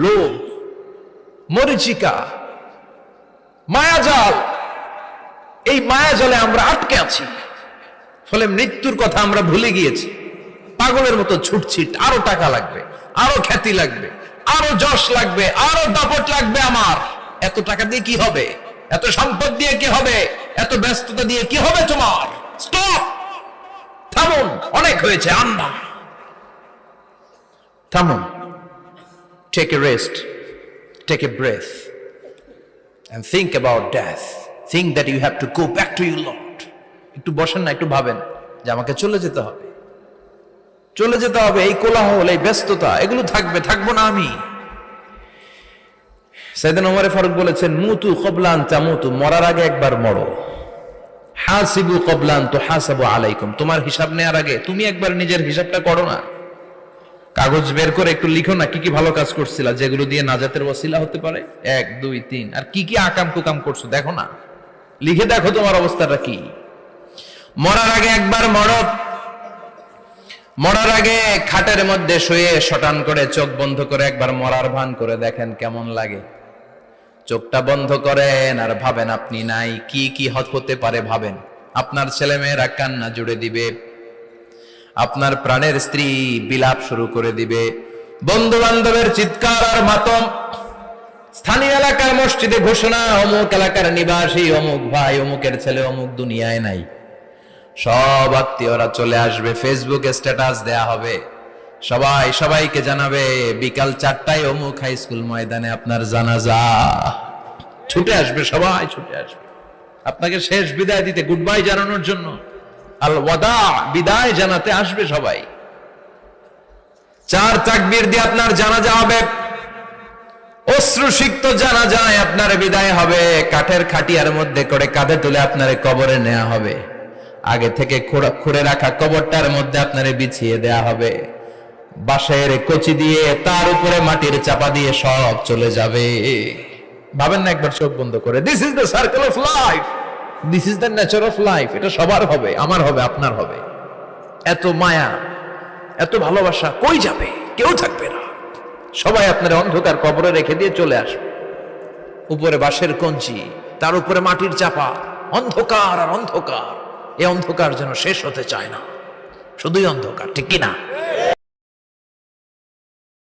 লোভ, মরিচিকা, মায়াজাল। এই মায়াজালে আমরা আটকে আছি, ফলে মৃত্যুর কথা আমরা ভুলে গিয়েছি। পাগলের মতো ছুটছি, আরো টাকা লাগবে, আরো খ্যাতি লাগবে, আরো যশ লাগবে, আরো দাপট লাগবে। আমার এত টাকা দিয়ে কি হবে? এত সম্পদ দিয়ে কি হবে? এত ব্যস্ততা দিয়ে কি হবে তোমার? স্টপ, থামুন, অনেক হয়েছে। আন্না, থামুন। Take a rest, take a breath and think about death. Think that you have to go back to your Lord. একটু বসেন না, একটু ভাবেন যে আমাকে চলে যেতে হবে, চলে যেতে হবে। এই কোলাহল, এই ব্যস্ততা, এগুলো থাকবে, থাকবো না আমি। সাইয়েদনা ওমর ফারুক বলেছেন, মুতু ক্বাবলা আন তামুতু, মরার আগে একবার মরো। হাসিবু ক্বাবলা আন তুহাসাবু আলাইকুম, তোমার হিসাব নেওয়ার আগে তুমি একবার নিজের হিসাবটা করো না। কাগজ বের করে একটু লিখো না কি কি ভালো কাজ করছিলা, যেগুলো দিয়ে নাজাতের ওসিলা হতে পারে। 1 2 3, আর কি কি আকাম কুকাম করছো দেখো না, লিখে দেখো তোমার অবস্থাটা কি। মরার আগে একবার মরো। মরার আগে খাটের মধ্যে শুয়ে শটান করে চোখ বন্ধ করে একবার মরার ভান করে দেখেন কেমন লাগে। চোখটা বন্ধ করেন আর ভাবেন আপনি নাই, কি কি হতে পারে ভাবেন। আপনার ছেলে মেয়েরা কান্না জুড়ে দিবে, আপনার প্রাণের স্ত্রী বিলাপ শুরু করে দিবে, বন্ধু বান্ধবের চিৎকার আর মাতম, স্থানীয় এলাকার মসজিদে ঘোষণা, অমুক এলাকার নিবাসী অমুক ভাই অমুকের ছেলে অমুক দুনিয়ায় নাই। সব আত্মীয়রা চলে আসবে, ফেসবুকে স্ট্যাটাস দেয়া হবে, সবাই সবাইকে জানাবে বিকাল 4টায় অমুক হাই স্কুল ময়দানে আপনার জানাজা। ছুটে আসবে, সবাই ছুটে আসবে আপনাকে শেষ বিদায় দিতে, গুড বাই জানানোর জন্য, আল ওয়াদা, বিদায় জানাতে আসবে সবাই। 4 তাকবীর দিয়ে আপনার জানাজা হবে, অশ্রুসিক্ত জানাজায় আপনার বিদায় হবে। কাঠের খাটিয়ার মধ্যে করে কাঁধে তুলে আপনারে কবরে নেওয়া হবে। আগে থেকে খুঁড়ে রাখা কবরটার মধ্যে আপনারে বিছিয়ে দেয়া হবে। বাঁশের কচি দিয়ে তার উপরে মাটির চাপা দিয়ে সব চলে যাবে। ভাবেন না একবার চোখ বন্ধ করে, this is the circle of life, this is the nature of life. এটা সবার হবে, আমার হবে, আপনার হবে। এত মায়া, এত ভালোবাসা কই যাবে? কেউ থাকবে না, সবাই আপনার অন্ধকার কবরে রেখে দিয়ে চলে আসবে। উপরে বাঁশের কঞ্চি, তার উপরে মাটির চাপা, অন্ধকার আর অন্ধকার। এই অন্ধকার যেন শেষ হতে চায় না, শুধুই অন্ধকার, ঠিক কিনা?